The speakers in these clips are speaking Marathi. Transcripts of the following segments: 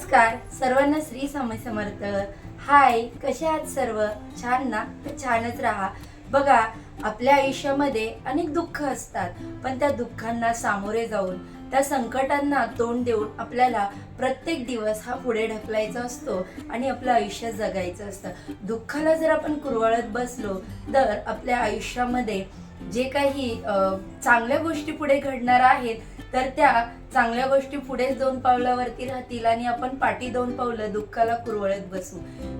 नमस्कार सर्वांना, श्री स्वामी समर्थ. हाय, कसे आहात सर्व? छान ना? तर छानच राहा. बघा, आपल्या आयुष्यामध्ये अनेक दुःख असतात, पण त्या दुःखांना सामोरे जाऊन त्या संकटांना तोंड देऊन आपल्याला प्रत्येक दिवस हा पुढे ढकलायचा असतो आणि आपलं आयुष्य जगायचं असतं. दुःखाला जर आपण कुरवाळत बसलो तर आपल्या आयुष्यामध्ये जे काही चांगल्या गोष्टी पुढे घडणार आहेत तर त्या चांगल्या गोष्टी पुढेच 2 पावलावरती राहतील आणि आपण पाठी 2 पावलं दुःखाला कुरवळत बसू.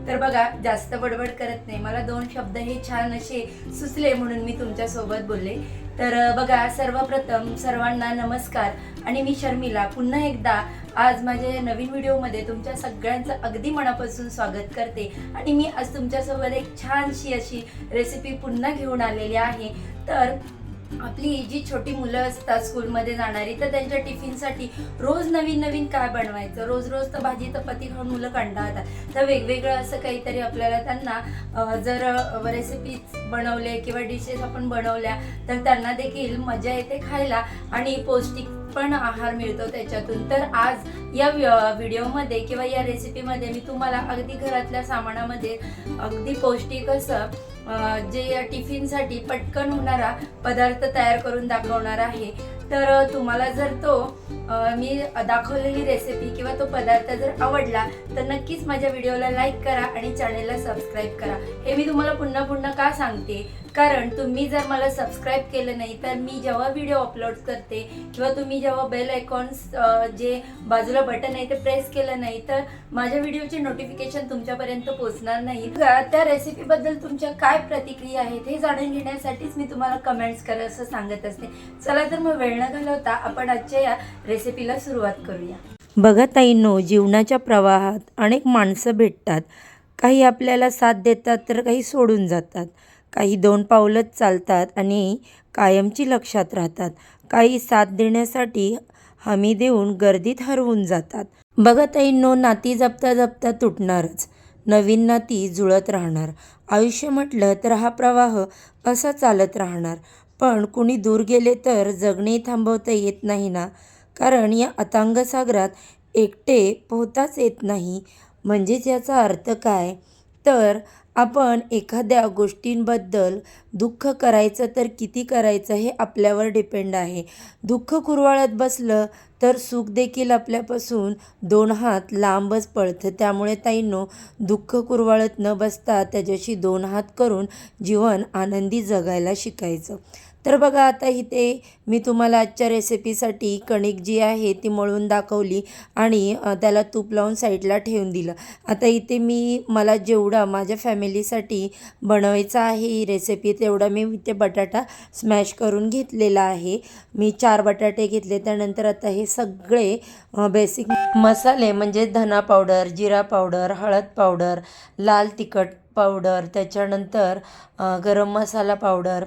तर बघा, जास्त बडबड करत नाही, मला 2 शब्द हे छान असे सुचले म्हणून मी तुमच्या सोबत बोलले. तर बघा, सर्वप्रथम सर्वांना नमस्कार आणि मी शर्मिला पुन्हा एकदा आज माझ्या नवीन व्हिडिओमध्ये तुमच्या सगळ्यांचं अगदी मनापासून स्वागत करते. आणि मी आज तुमच्यासोबत एक छानशी अशी रेसिपी पुन्हा घेऊन आलेली आहे. तर आपली जी छोटी मुलं असतात स्कूलमध्ये जाणारी, तर त्यांच्या टिफिनसाठी रोज नवीन नवीन काय बनवायचं, रोज रोज तर भाजी चपाती खाऊन मुलं कंटाळतात. तर वेगवेगळं असं काहीतरी आपल्याला त्यांना जर रेसिपीज बनवले किंवा डिशेस आपण बनवल्या तर त्यांना देखील मजा येते खायला आणि पौष्टिक पण आहार मिळतो त्याच्यातून. तर आज या व्हिडिओमध्ये किंवा या रेसिपीमध्ये मी तुम्हाला अगदी घरातल्या सामानामध्ये अगदी पौष्टिक असं जे टिफिनसाठी पटकन होणारा पदार्थ तयार करून दाखवणार आहे. तर तुम्हाला जर तो मी दाखवलेली रेसिपी किंवा तो पदार्थ जर आवडला तर नक्कीच माझ्या व्हिडिओला लाईक करा आणि चॅनेलला सबस्क्राईब करा. हे मी तुम्हाला पुन्हा पुन्हा का सांगते, कारण तुम्ही जर मला सबस्क्राईब केलं नाही तर मी जेव्हा व्हिडिओ अपलोड करते किंवा तुम्ही जेव्हा बेल आयकॉन्स जे बाजूला बटन आहे ते प्रेस केलं नाही तर माझ्या व्हिडिओचे नोटिफिकेशन तुमच्यापर्यंत पोहोचणार नाही. त्या रेसिपीबद्दल तुमच्या काय प्रतिक्रिया आहेत हे जाणून घेण्यासाठीच मी तुम्हाला कमेंट्स करा असं सांगत असते. चला तर मग वेळ न घालवता आपण आजच्या या रेसिपीला सुरुवात करूया. बघा ताईंनो, जीवनाच्या प्रवाहात अनेक माणसं भेटतात. काही आपल्याला साथ देतात तर काही सोडून जातात. काही 2 पावलंच चालतात आणि कायमची लक्षात राहतात. काही साथ देण्यासाठी हमी देऊन गर्दीत हरवून जातात. बघा ताईंनो, नाती जपता जपता तुटणारच, नवीन नाती जुळत राहणार. आयुष्य म्हटलं तर हा प्रवाह असा चालत राहणार. पण कुणी दूर गेले तर जगणे थांबवता येत नाही ना, कारण या अथांग सागरात एकटे पोहताच येत नाही. म्हणजेच याचा अर्थ काय, तर आपण एखाद्या गोष्टींबद्दल दुःख करायचं तर किती करायचं हे आपल्यावर डिपेंड आहे. दुःख कुरवाळत बसलं तर सुख देखील आपल्यापासून 2 हात लांबच पळतं. त्यामुळे ताईंनो, दुःख कुरवाळत न बसता त्याच्याशी 2 हात करून जीवन आनंदी जगायला शिकायचं. तर बघा, आता इथे मी तुम्हाला आजच्या रेसिपीसाठी कणिक जी आहे ती मळून दाखवली आणि त्याला तूप लावून साईडला ठेवून दिलं. आता इथे मला जेवढा माझ्या फॅमिलीसाठी बनवायचं आहे ही रेसिपी तेवढा मी इथे बटाटा स्मॅश करून घेतलेला आहे. मी 4 बटाटे घेतले. त्यानंतर आता हे सगळे बेसिक मसाले म्हणजे धना पावडर, जिरा पावडर, हळद पावडर, लाल तिखट पावडर, त्याच्यानंतर गरम मसाला पावडर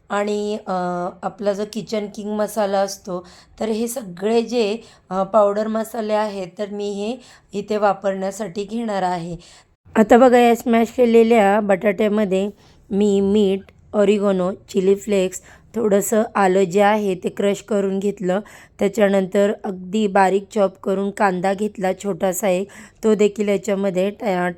आणि आपला जो किचन किंग मसाला असतो, तर हे सगळे जे पावडर मसाले आहेत तर मी हे इथे वापरण्यासाठी घेणार आहे. आता बघा, या स्मॅश केलेल्या बटाट्यामध्ये मी मीठ, ऑरिगॅनो, चिली फ्लेक्स, थोडंसं आलं जे आहे ते क्रश करून घेतलं. त्याच्यानंतर अगदी बारीक चॉप करून कांदा घेतला छोटासा एक, तो देखील याच्यामध्ये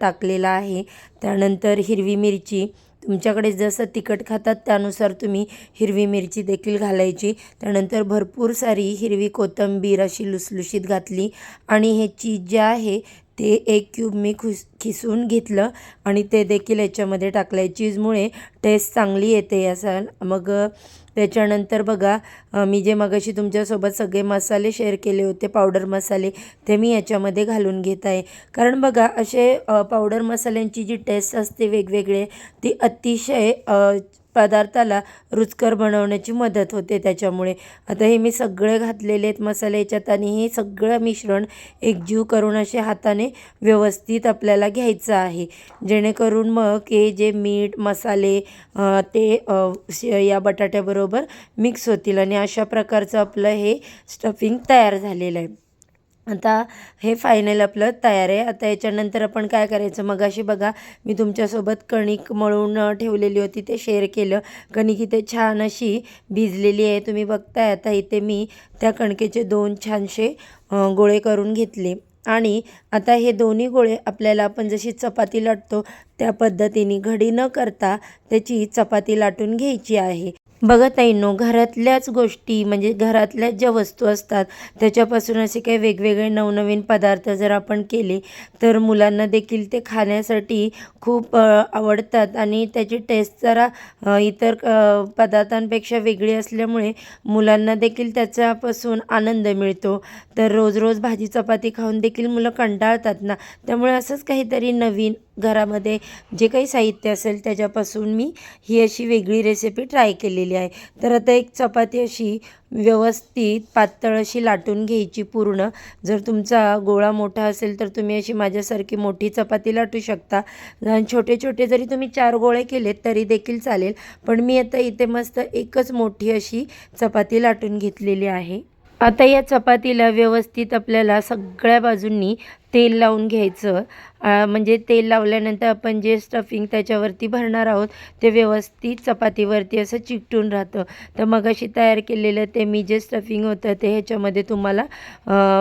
टाकलेला आहे. त्यानंतर हिरवी मिरची, तुमच्याकडे जसं तिखट खातात त्यानुसार तुम्ही हिरवी मिरची देखील घालायची. त्यानंतर भरपूर सारी हिरवी कोथिंबीर अशी लुसलुशीत घातली आणि हे चीज जे आहे ते 1 क्यूब मी खिसून घेतलं आणि ते देखील याच्यामध्ये टाकलं. चीजमुळे टेस्ट चांगली येते याचा. मग त्याच्यानंतर बघा, मी जे मगाशी तुमच्यासोबत सगळे मसाले शेअर केले होते पावडर मसाले, ते मी याच्यामध्ये घालून घेत आहे. कारण बघा, असे पावडर मसाल्यांची जी टेस्ट असते वेगवेगळे, ती अतिशय पदार्थाला रुचकर बनवण्याची मदत होते त्याच्यामुळे. आता हे मी सगळे घातलेले आहेत मसाले याच्यात आणि हे सगळं मिश्रण एकजीव करून असे हाताने व्यवस्थित आपल्याला घ्यायचं आहे, जेणेकरून मग हे जे मीठ मसाले ते या बटाट्याबरोबर मिक्स होतील आणि अशा प्रकारचं आपलं हे स्टफिंग तयार झालेलं आहे. आता हे फायनल आपलं तयार आहे. आता याच्यानंतर आपण काय करायचं, मगाशी बघा मी तुमच्यासोबत कणिक मळून ठेवलेली होती ते शेअर केलं. कणिक इथे छान अशी भिजलेली आहे, तुम्ही बघताय. आता इथे मी त्या कणकेचे 2 छानसे गोळे करून घेतले आणि आता हे दोन्ही गोळे आपल्याला आपण जशी चपाती लाटतो त्या पद्धतीने घडी न करता त्याची चपाती लाटून घ्यायची आहे. बघा ताईंनो, घरातल्याच गोष्टी म्हणजे घरातल्याच ज्या वस्तू असतात त्याच्यापासून असे काही वेगवेगळे नवनवीन पदार्थ जर आपण केले तर मुलांना देखील ते खाण्यासाठी खूप आवडतात आणि त्याची टेस्ट जरा इतर पदार्थांपेक्षा वेगळी असल्यामुळे मुलांना देखील त्याच्यापासून आनंद मिळतो. तर रोज रोज भाजी चपाती खाऊन देखील मुलं कंटाळतात ना, त्यामुळे असंच काहीतरी नवीन घरामध्ये जे काही साहित्य असेल त्याच्यापासून मी ही अशी वेगळी रेसिपी ट्राय केलेली आहे. तर आता एक चपाती अशी व्यवस्थित पातळ अशी लाटून घ्यायची पूर्ण. जर तुमचा गोळा मोठा असेल तर तुम्ही अशी माझ्यासारखी मोठी चपाती लाटू शकता. आणि छोटे छोटे जरी तुम्ही 4 गोळे केलेत तरी देखील चालेल, पण मी आता इथे मस्त एकच मोठी अशी चपाती लाटून घेतलेली आहे. आता या चपातीला व्यवस्थित आपल्याला सगळ्या बाजूंनी तेल लावून घ्यायचं. म्हणजे तेल लावल्यानंतर आपण जे स्टफिंग त्याच्यावरती भरणार आहोत ते व्यवस्थित चपातीवरती असं चिकटून राहतं. तर मगाशी तयार केलेलं ते मी जे स्टफिंग होतं ते ह्याच्यामध्ये तुम्हाला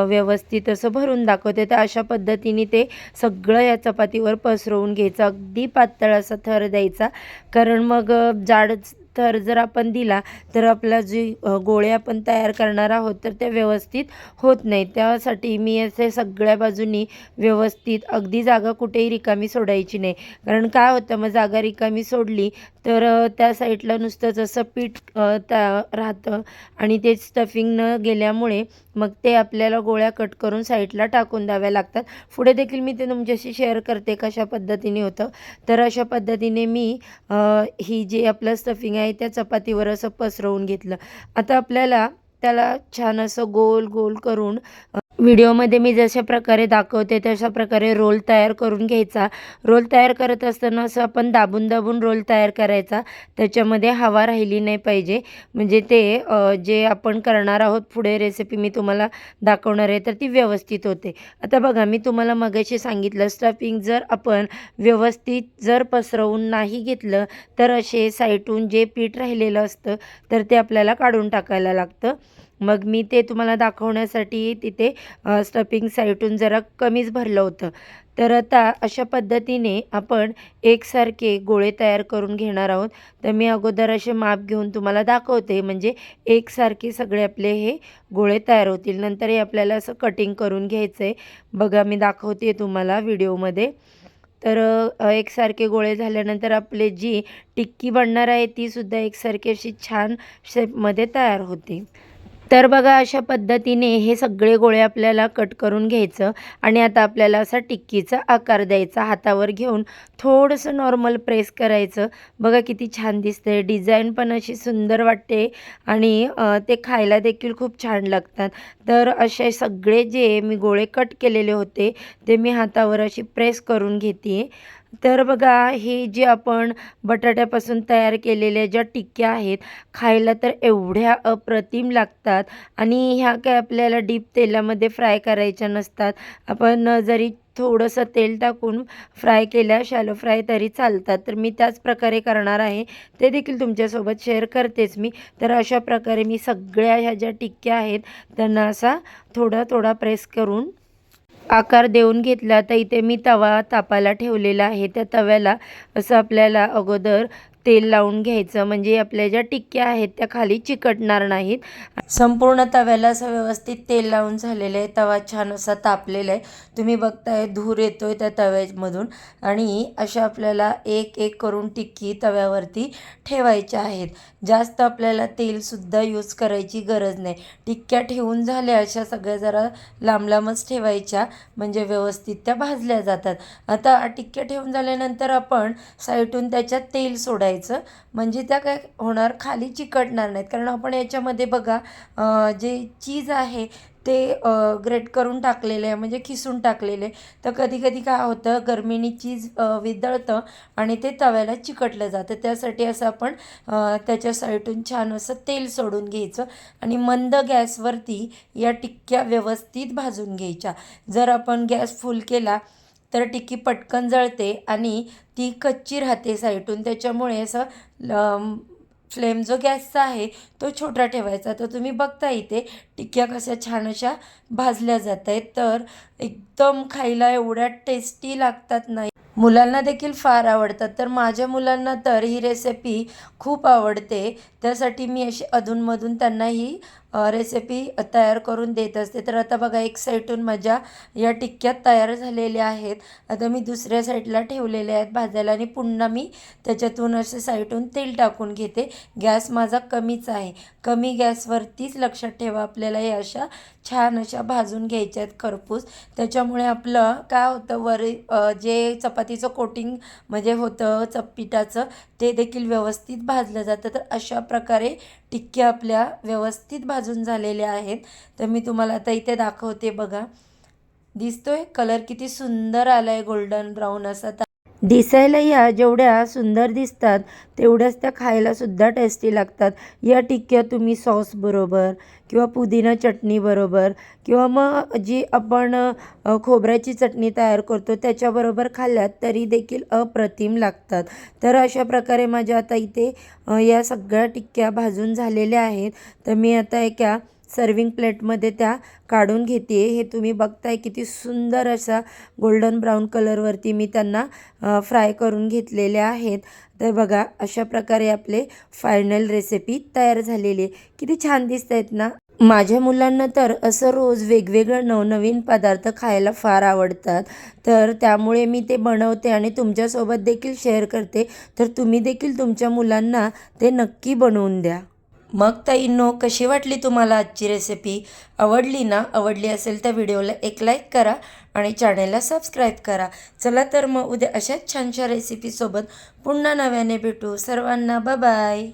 व्यवस्थित असं भरून दाखवते. तर अशा पद्धतीने ते सगळं या चपातीवर पसरवून घ्यायचं. अगदी पातळ असा थर द्यायचा, कारण मग जाड थर जर आपण दिला तर आपला जी गोळे आपण तयार करणार आहोत तर ते व्यवस्थित होत नाही. त्यासाठी मी असे सगळ्या बाजूनी व्यवस्थित अगदी जागा कुठेही रिकामी सोडायची नाही, कारण काय होतं मग जागा रिकामी सोडली तर त्या साईडला नुसतंच असं पीठ राहतं आणि ते स्टफिंग न गेल्यामुळे मग ते आपल्याला गोळ्या कट करून साईडला टाकून द्याव्या लागतात. पुढे देखील मी ते तुमच्याशी शेअर करते कशा पद्धतीने होतं. तर अशा पद्धतीने मी ही जी आपलं स्टफिंग आहे त्या चपातीवर असं पसरवून घेतलं. आता आपल्याला त्याला छान असं गोल गोल करून व्हिडिओमध्ये मी जशा प्रकारे दाखवते तशा प्रकारे रोल तयार करून घ्यायचा. रोल तयार करत असताना असं आपण दाबून दाबून रोल तयार करायचा, त्याच्यामध्ये हवा राहिली नाही पाहिजे, म्हणजे ते जे आपण करणार आहोत पुढे रेसिपी मी तुम्हाला दाखवणार आहे तर ती व्यवस्थित होते. आता बघा, मी तुम्हाला मगाशी सांगितलं स्टफिंग जर आपण व्यवस्थित जर पसरवून नाही घेतलं तर असे साईटून जे पीठ राहिलेलं असतं तर ते आपल्याला काढून टाकायला लागतं. मग मी ते तुम्हाला दाखवण्यासाठी तिथे स्टफिंग साईटून जरा कमीच भरलं होतं. तर आता अशा पद्धतीने आपण एकसारखे गोळे तयार करून घेणार आहोत. तर मी अगोदर असे माप घेऊन तुम्हाला दाखवते, म्हणजे एकसारखे सगळे आपले हे गोळे तयार होतील. नंतर हे आपल्याला असं कटिंग करून घ्यायचं आहे. बघा, मी दाखवते तुम्हाला व्हिडिओमध्ये. तर एकसारखे गोळे झाल्यानंतर आपली जी टिक्की बनणार आहे तीसुद्धा एकसारखी अशी छान शेपमध्ये तयार होते. तर बघा, अशा पद्धतीने हे सगळे गोळे आपल्याला कट करून घ्यायचं आणि आता आपल्याला असा टिक्कीचा आकार द्यायचा. हातावर घेऊन थोडंसं नॉर्मल प्रेस करायचं. बघा किती छान दिसतंय, डिझाईन पण अशी सुंदर वाटते आणि ते खायला देखील खूप छान लागतात. तर असे सगळे जे मी गोळे कट केलेले होते ते मी हातावर अशी प्रेस करून घेते. तर बघा, हे जे आपण बटाट्यापासून तयार केलेल्या ज्या टिक्क्या आहेत खायला तर एवढ्या अप्रतिम लागतात आणि ह्या काय आपल्याला डीप तेलामध्ये फ्राय करायच्या नसतात. आपण जरी थोडंसं तेल टाकून फ्राय केल्या, शॅलो फ्राय, तरी चालतात. तर मी त्याच प्रकारे करणार आहे, ते देखील तुमच्यासोबत शेअर करतेच मी. तर अशा प्रकारे मी सगळ्या ह्या ज्या टिक्क्या आहेत त्यांना असा थोडा थोडा प्रेस करून आकार देऊन घेतला. तर इथे मी तवा तापायला ठेवलेला आहे. त्या तव्याला असं आपल्याला अगोदर तेल लावून घ्यायचं, म्हणजे आपल्या ज्या टिक्क्या आहेत त्या खाली चिकटणार नाहीत. संपूर्ण तव्याला असं व्यवस्थित तेल लावून झालेलं आहे. तवा छान असा तापलेला आहे. तुम्ही बघताय धूर येतोय त्या तव्यामधून आणि अशा आपल्याला एक एक करून टिक्की तव्यावरती ठेवायच्या आहेत. जास्त आपल्याला तेलसुद्धा यूज करायची गरज नाही. टिक्क्या ठेवून झाल्या अशा सगळ्या जरा लांब लांबच ठेवायच्या, म्हणजे व्यवस्थित त्या भाजल्या जातात. आता टिक्क्या ठेवून झाल्यानंतर आपण साईडून त्याच्यात तेल सोडायचं, म्हणजे त्या काय होणार, खाली चिकटणार नाहीत. कारण आपण याच्यामध्ये बघा जे चीज आहे ते ग्रेट करून टाकलेलं आहे, म्हणजे खिसून टाकलेले. तर कधी कधी काय होतं, गरमीने चीज वितळतं आणि ते तव्याला चिकटलं जातं. त्यासाठी असं आपण त्याच्या साईडून छान असं तेल सोडून घ्यायचं आणि मंद गॅसवरती या टिक्क्या व्यवस्थित भाजून घ्यायच्या. जर आपण गॅस फुल केला तर टिक्की पटकन जळते आणि ती कच्ची राहते साईडून. त्याच्यामुळे असं फ्लेम जो गॅसचा आहे तो छोटा ठेवायचा. तर तुम्ही बघता इथे टिक्क्या कशा छान अशा भाजल्या जात आहेत. तर एकदम खायला एवढ्या टेस्टी लागतात ना, मुलांना देखील फार आवडतात. तर माझ्या मुलांना तर ही रेसिपी खूप आवडते. त्यासाठी मी अशी अधूनमधून त्यांना ही रेसिपी तयार करून देत असते. तर आता बघा एक साईडून माझ्या या टिक्क्या तयार झालेल्या आहेत. आता मी दुसऱ्या साईडला ठेवलेल्या आहेत भाजायला आणि पुन्हा मी त्याच्यातून असे साईडून तेल टाकून घेते. गॅस माझा कमीच आहे. कमी गॅसवरतीच लक्षात ठेवा, आपल्याला हे अशा छान अशा भाजून घ्यायच्या आहेत खरपूस. त्याच्यामुळे आपलं काय होतं, जे चपातीचं कोटिंग म्हणजे होतं पिठाचं ते देखील व्यवस्थित भाजलं जातं. तर अशा प्रकारे टिक्क्या आपल्या व्यवस्थित भाजून झालेल्या आहेत. तर मी तुम्हाला आता इथे दाखवते बघा. दिसतोय कलर किती सुंदर आला आहे, गोल्डन ब्राऊन असा. दिसायला या जेवढ्या सुंदर दिसतात तेवढ्याच त्या खायलासुद्धा टेस्टी लागतात. या टिक्क्या तुम्ही सॉसबरोबर किंवा पुदिना चटणीबरोबर किंवा मग जी आपण खोबऱ्याची चटणी तयार करतो त्याच्याबरोबर खाल्ल्यात तरी देखील अप्रतिम लागतात. तर अशा प्रकारे माझ्या आता इथे या सगळ्या टिक्क्या भाजून झालेल्या आहेत. तर मी आता एका सर्विंग प्लेटमध्ये त्या काढून घेते. हे तुम्ही बघताय किती सुंदर असा गोल्डन ब्राऊन कलरवरती मी त्यांना फ्राय करून घेतलेले आहेत. तर बघा अशा प्रकारे आपले फायनल रेसिपी तयार झालेली आहे. किती छान दिसत आहेत ना. माझ्या मुलांना तर असं रोज वेगवेगळं नवनवीन पदार्थ खायला फार आवडतात. तर त्यामुळे मी ते बनवते आणि तुमच्यासोबत देखील शेअर करते. तर तुम्ही देखील तुमच्या मुलांना ते नक्की बनवून द्या. मग ताईंनो, कशी वाटली तुम्हाला आजची रेसिपी? आवडली ना? आवडली असेल तर व्हिडिओला एक लाईक करा आणि चॅनलला सबस्क्राईब करा. चला तर मग उद्या अशाच छानशा रेसिपीसोबत पुन्हा नव्याने भेटू. सर्वांना बाय बाय.